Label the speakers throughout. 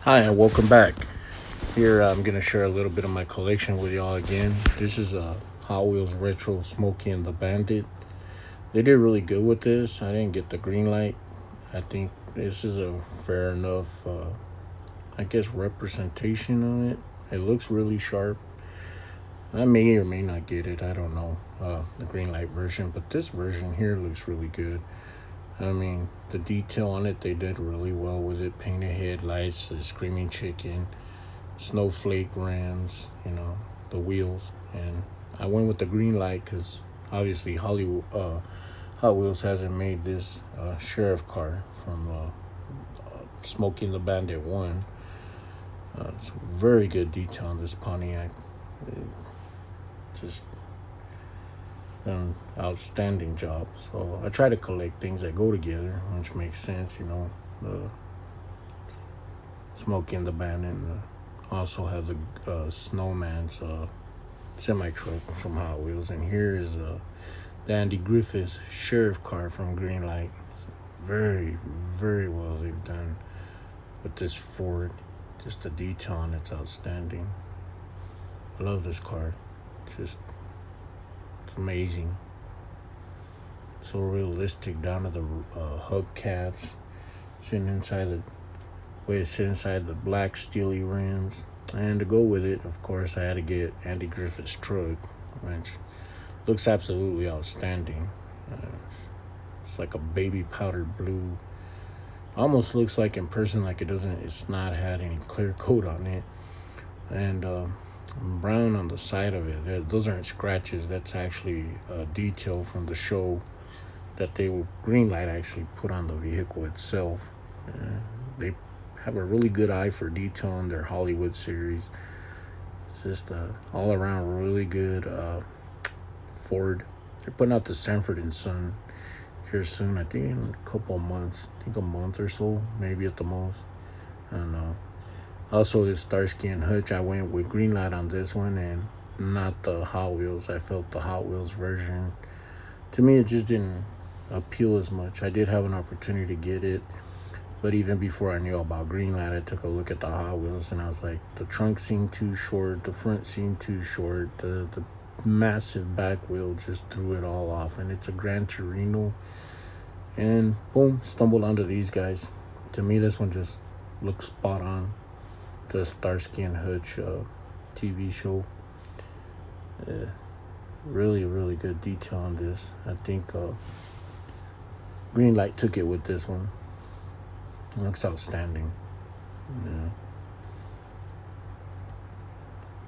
Speaker 1: Hi and welcome back. Here I'm gonna share a little bit of my collection with y'all again. This is a Hot Wheels Retro Smokey and the Bandit. They did really good with this. I didn't get the green light. I think this is a fair enough, I guess, representation on it. It looks really sharp. I may or may not get it. I don't know the green light version, but this version here looks really good. I mean, the detail on it, they did really well with it. Painted headlights, the screaming chicken, snowflake rims, the wheels. And I went with the green light because obviously Hollywood, Hot Wheels hasn't made this sheriff car from Smoking the Bandit 1. It's very good detail on this Pontiac. It just an outstanding job. So I try to collect things that go together, which makes sense, the Smokey and the Bandit. And also have the Snowman's semi truck from Hot Wheels, and here is the Andy Griffith sheriff car from Greenlight. It's very, very well they've done with this Ford. Just the detail on it's outstanding. I love this car. It's amazing. So realistic down to the hubcaps. Sitting inside the way it sits inside the black steely rims. And to go with it, of course, I had to get Andy Griffith's truck, which looks absolutely outstanding. It's like a baby powdered blue. Almost looks like in person like it's not had any clear coat on it. And brown on the side of it. Those aren't scratches. That's actually a detail from the show that Greenlight actually put on the vehicle itself. They have a really good eye for detail in their Hollywood series. It's just all around really good Ford. They're putting out the Sanford and Son here soon. I think in a couple of months. I think a month or so, maybe at the most. And also, this Starsky and Hutch, I went with Greenlight on this one and not the Hot Wheels. I felt the Hot Wheels version, to me, it just didn't appeal as much. I did have an opportunity to get it, but even before I knew about Greenlight, I took a look at the Hot Wheels and I was like, the trunk seemed too short, the front seemed too short, the massive back wheel just threw it all off. And it's a Gran Torino, and boom, stumbled onto these guys. To me, this one just looks spot on. The Starsky and Hutch TV show. Really, really good detail on this. I think Greenlight took it with this one. It looks outstanding. Yeah.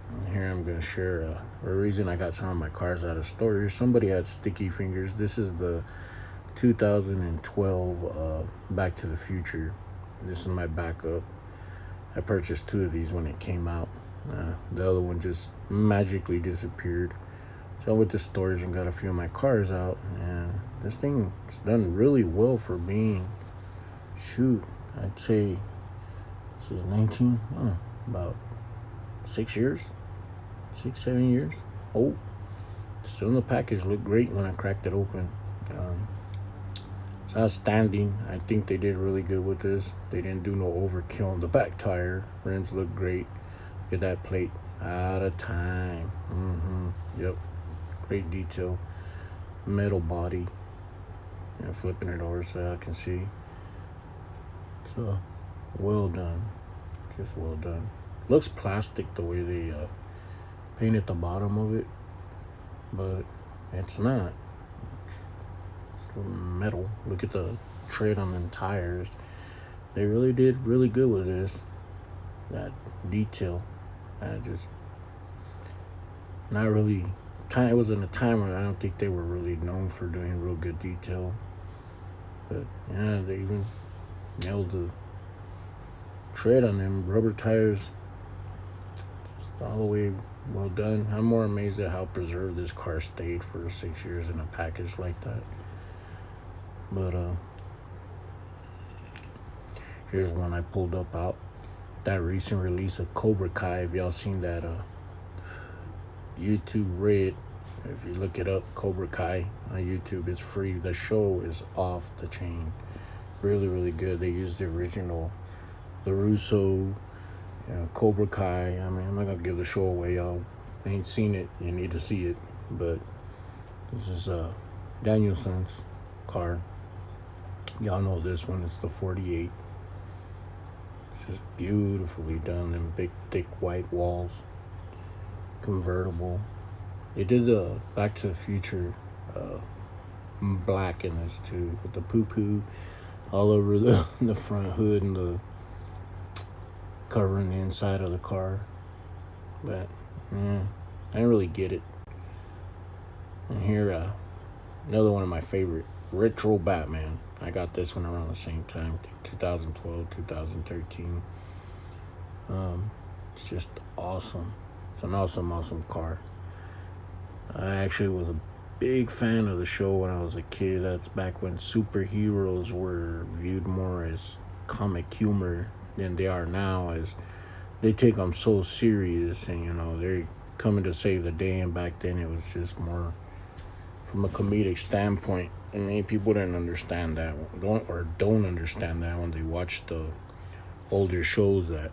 Speaker 1: And here I'm gonna share a reason I got some of my cars out of storage. Somebody had sticky fingers. This is the 2012 Back to the Future. This is my backup. I purchased 2 of these when it came out. The other one just magically disappeared. So I went to storage and got a few of my cars out. And this thing's done really well for being, I'd say this is 19, about 6 years, 7 years old. Still in the package, looked great when I cracked it open. It's outstanding. I think they did really good with this. They didn't do no overkill on the back tire. Rims look great. Look at that plate. Out of time. Yep. Great detail. Metal body. And flipping it over so I can see. It's well done. Just well done. Looks plastic the way they painted the bottom of it. But it's not. Metal. Look at the tread on them tires. They really did really good with this. That detail. I just not really it was in a time where I don't think they were really known for doing real good detail. But yeah, they even nailed the tread on them rubber tires. Just all the way well done. I'm more amazed at how preserved this car stayed for 6 years in a package like that. But here's one I pulled up out that recent release of Cobra Kai. If y'all seen that YouTube Red, if you look it up, Cobra Kai on YouTube, it's free. The show is off the chain. Really, really good. They used the original LaRusso Cobra Kai. I mean, I'm not gonna give the show away. Y'all ain't seen it, you need to see it. But this is Danielson's car. Y'all know this one. It's the 48. It's just beautifully done. Them big, thick white walls. Convertible. They did the Back to the Future black in this too, with the poo all over the front hood and the covering the inside of the car. But I didn't really get it. And here, another one of my favorite, retro Batman. I got this one around the same time, 2012, 2013. It's just awesome. It's an awesome car. I actually was a big fan of the show when I was a kid. That's back when superheroes were viewed more as comic humor than they are now, as they take them so serious, and they're coming to save the day. And back then it was just more from a comedic standpoint, and many people didn't understand that, don't understand that when they watch the older shows, that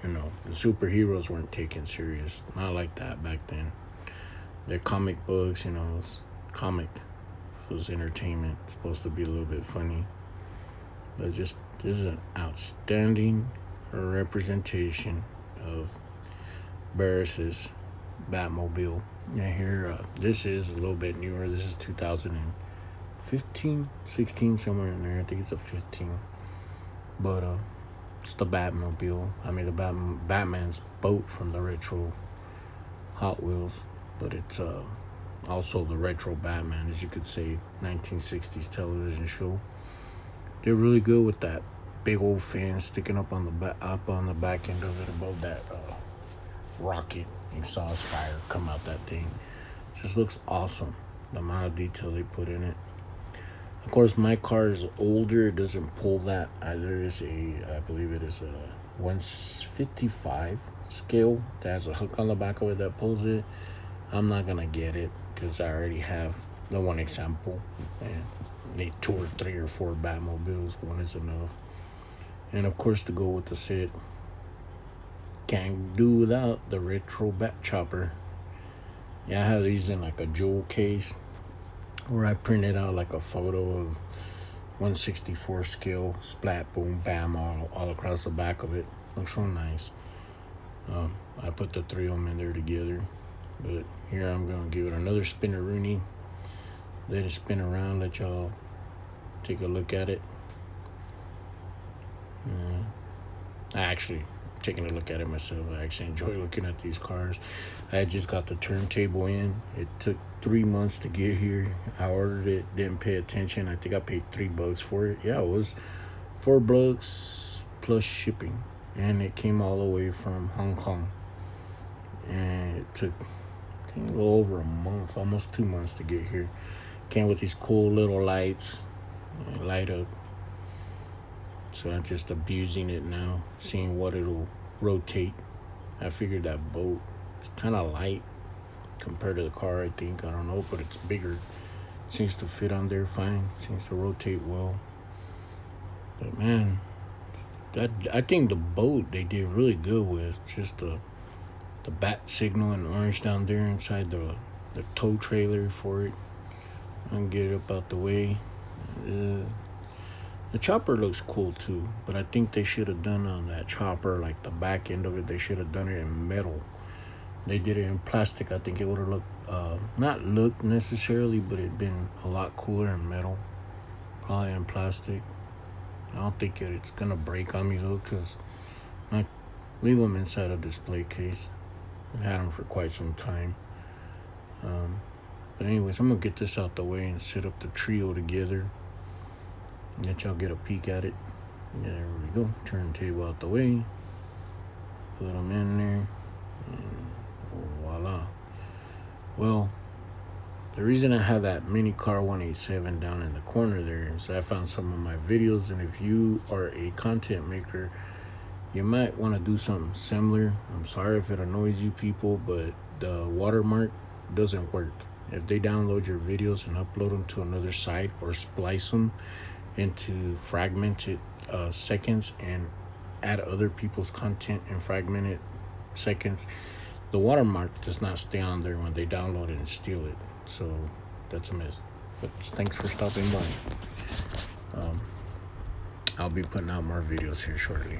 Speaker 1: the superheroes weren't taken serious. Not like that back then. They're comic books, it's comic. It was entertainment. It's supposed to be a little bit funny. But this is an outstanding representation of Barris's Batmobile. And here, this is a little bit newer. This is 2015, 16, somewhere in there. I think it's a 15. But it's the Batmobile. I mean, the Batman's boat from the retro Hot Wheels. But it's also the retro Batman, as you could say, 1960s television show. They're really good with that big old fan sticking up on the back end of it above that rocket. You saw his fire come out that thing. Just looks awesome. The amount of detail they put in it. Of course, my car is older. It doesn't pull that either. I believe it is a 155 scale that has a hook on the back of it that pulls it. I'm not gonna get it because I already have the one example, and need 2 or 3 or 4 Batmobiles. One is enough. And of course, to go with the set, can't do without the retro Bat Chopper. Yeah, I have these in like a jewel case, where I printed out like a photo of 164 scale, splat, boom, bam, all across the back of it. Looks real nice. I put the 3 of them in there together. But here I'm going to give it another spinner-rooney. Let it spin around, let y'all take a look at it. I actually taking a look at it myself. I actually enjoy looking at these cars. I just got the turntable in. It took 3 months to get here. I ordered it, didn't pay attention. I think I paid $3 for it. Yeah, it was $4 plus shipping. And it came all the way from Hong Kong. And it took a little over a month, almost 2 months to get here. Came with these cool little lights, light up. So I'm just abusing it now, seeing what it'll rotate. I figured that boat is kind of light compared to the car, I think. I don't know, but it's bigger. Seems to fit on there fine. Seems to rotate well. But man, I think the boat they did really good with. Just the bat signal and orange down there inside the tow trailer for it. I'll get it up out the way. The chopper looks cool too, but I think they should have done on that chopper, like the back end of it, they should have done it in metal. They did it in plastic. I think it would have looked, not looked necessarily, but it'd been a lot cooler in metal. Probably in plastic. I don't think it's gonna break on me though, because I leave them inside a display case. I had them for quite some time. But anyways, I'm gonna get this out the way and set up the trio together. Let y'all get a peek at it. There we go. Turntable out the way. Put them in there. And voila. Well, the reason I have that mini car 187 down in the corner there is I found some of my videos, and if you are a content maker, you might want to do something similar. I'm sorry if it annoys you people, but the watermark doesn't work. If they download your videos and upload them to another site or splice them into fragmented seconds and add other people's content in fragmented seconds, the watermark does not stay on there when they download it and steal it. So that's a myth. But thanks for stopping by. I'll be putting out more videos here shortly.